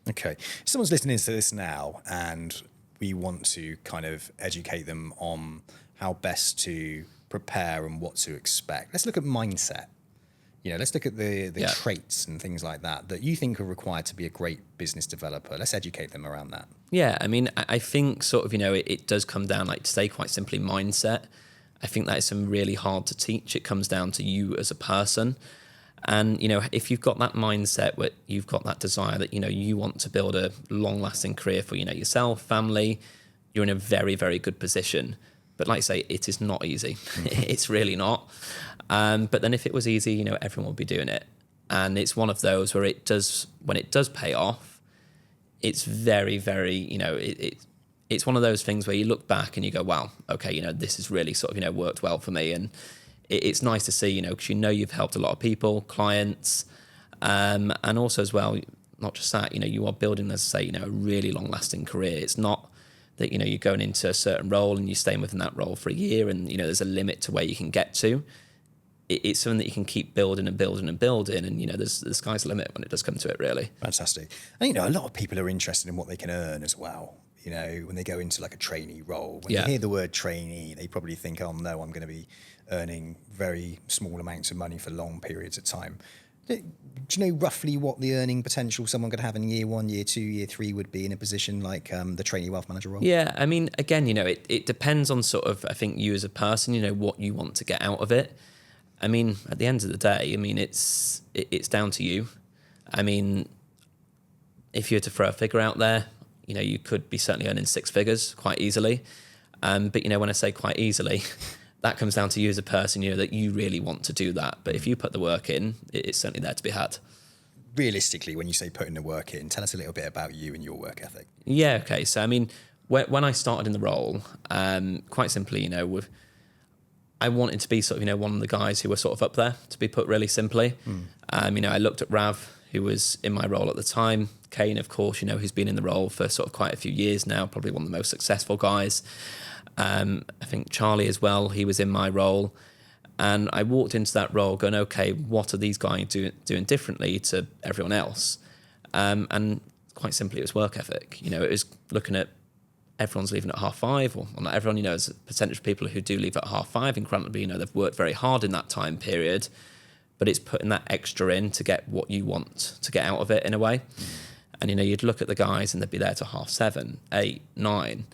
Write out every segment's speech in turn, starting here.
Okay. If someone's listening to this now and we want to kind of educate them on how best to prepare and what to expect, let's look at mindset. Let's look at the Yeah. traits and things like that you think are required to be a great business developer. Let's educate them around that. Yeah, I mean, I think sort of, it does come down, like to say quite simply, mindset. I think that is some really hard to teach. It comes down to you as a person. And, if you've got that mindset where you've got that desire that, you want to build a long-lasting career for, yourself, family, you're in a very, very good position. But like I say, it is not easy. It's really not. But then if it was easy, everyone would be doing it. And it's one of those where when it does pay off, it's very, very, it's one of those things where you look back and you go, wow, okay, this has really sort of, worked well for me. And it's nice to see, because you've helped a lot of people, clients, and also as well, not just that, you are building, as I say, a really long lasting career. It's not that, you're going into a certain role and you're staying within that role for a year and, there's a limit to where you can get to. It's something that you can keep building and building and building. And, there's the sky's the limit when it does come to it, really. Fantastic. And, a lot of people are interested in what they can earn as well. When they go into like a trainee role, when they hear the word trainee, they probably think, oh no, I'm going to be earning very small amounts of money for long periods of time. Do you know roughly what the earning potential someone could have in year 1, year 2, year 3 would be in a position like the trainee wealth manager role? Yeah, I mean, again, it depends on sort of, I think, you as a person, what you want to get out of it. I mean, at the end of the day, I mean, it's down to you. I mean, if you were to throw a figure out there, you could be certainly earning 6 figures quite easily. But, when I say quite easily, that comes down to you as a person, that you really want to do that. But if you put the work in, it's certainly there to be had. Realistically, when you say putting the work in, tell us a little bit about you and your work ethic. Yeah, okay. So, I mean, when I started in the role, quite simply, I wanted to be sort of, one of the guys who were sort of up there, to be put really simply. I looked at Rav, who was in my role at the time. Kane, of course, who's been in the role for sort of quite a few years now, probably one of the most successful guys. I think Charlie as well, he was in my role. And I walked into that role going, okay, what are these guys doing differently to everyone else? And quite simply, it was work ethic. It was looking at everyone's leaving at 5:30, or not everyone, there's a percentage of people who do leave at 5:30. Incredibly, they've worked very hard in that time period, but it's putting that extra in to get what you want to get out of it in a way. And, you'd look at the guys and they'd be there to 7:30, 8:00, 9:00.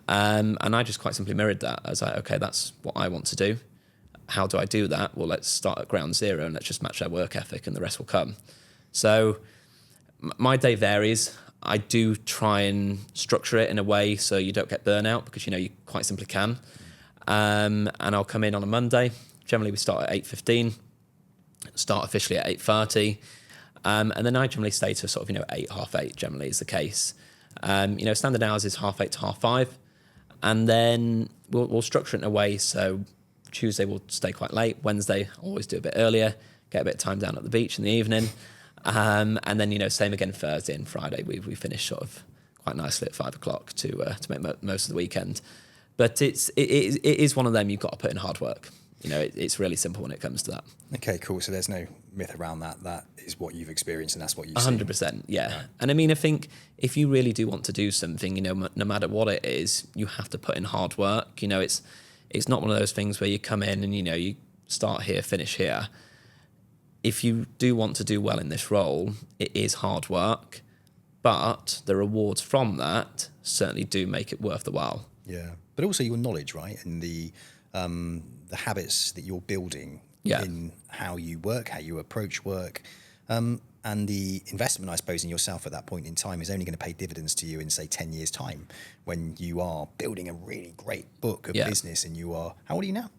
And I just quite simply mirrored that. I was like, okay, that's what I want to do. How do I do that? Well, let's start at ground zero and let's just match their work ethic and the rest will come. So my day varies. I do try and structure it in a way so you don't get burnout because, you quite simply can. And I'll come in on a Monday. Generally, we start at 8:15, start officially at 8:30. And then I generally stay to sort of, 8, 8:30 generally is the case. Standard hours is 8:30 to 5:30. And then we'll structure it in a way so Tuesday we'll stay quite late. Wednesday, I'll always do a bit earlier, get a bit of time down at the beach in the evening. And then, same again Thursday and Friday. We finish sort of quite nicely at 5:00 to make most of the weekend. But it is one of them you've got to put in hard work. It's really simple when it comes to that. Okay, cool. So there's no myth around that. That is what you've experienced and that's what you've seen. 100%, yeah. Right. And I mean, I think if you really do want to do something, no matter what it is, you have to put in hard work. It's not one of those things where you come in and, you start here, finish here. If you do want to do well in this role, it is hard work, but the rewards from that certainly do make it worth the while. Yeah, but also your knowledge, right? And the habits that you're building in how you work, how you approach work, and the investment, I suppose, in yourself at that point in time is only going to pay dividends to you in, say, 10 years' time when you are building a really great book of business and you are, how old are you now?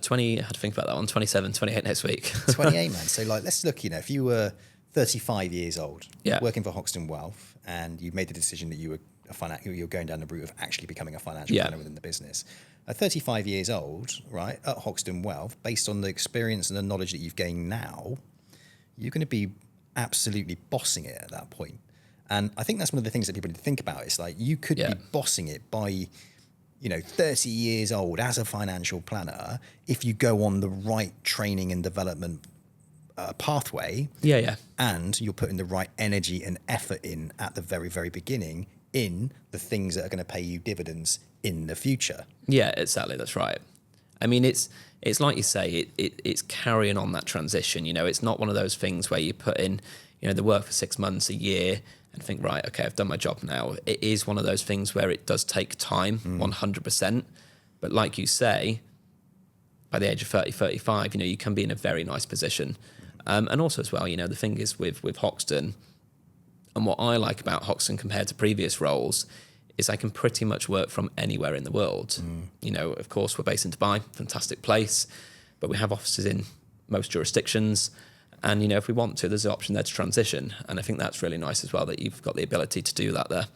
20, I had to think about that one, 27, 28 next week. 28, man. So, let's look, if you were 35 years old, working for Hoxton Wealth, and you made the decision that you were you're going down the route of actually becoming a financial planner within the business. At 35 years old, right, at Hoxton Wealth, based on the experience and the knowledge that you've gained now, you're going to be absolutely bossing it at that point. And I think that's one of the things that people need to think about. It's like you could be bossing it by 30 years old as a financial planner if you go on the right training and development a pathway. Yeah. And you're putting the right energy and effort in at the very, very beginning in the things that are going to pay you dividends in the future. Yeah, exactly. That's right. I mean, it's like you say, it's carrying on that transition. You know, it's not one of those things where you put in, you know, the work for 6 months, a year, and think, right, okay, I've done my job now. It is one of those things where it does take time, 100%. But like you say, by the age of 30, 35, you know, you can be in a very nice position. And also as well, you know, the thing is with Hoxton, and what I like about Hoxton compared to previous roles is I can pretty much work from anywhere in the world. You know, of course, we're based in Dubai, fantastic place, but we have offices in most jurisdictions. And, you know, if we want to, there's an option there to transition. And I think that's really nice as well, that you've got the ability to do that there.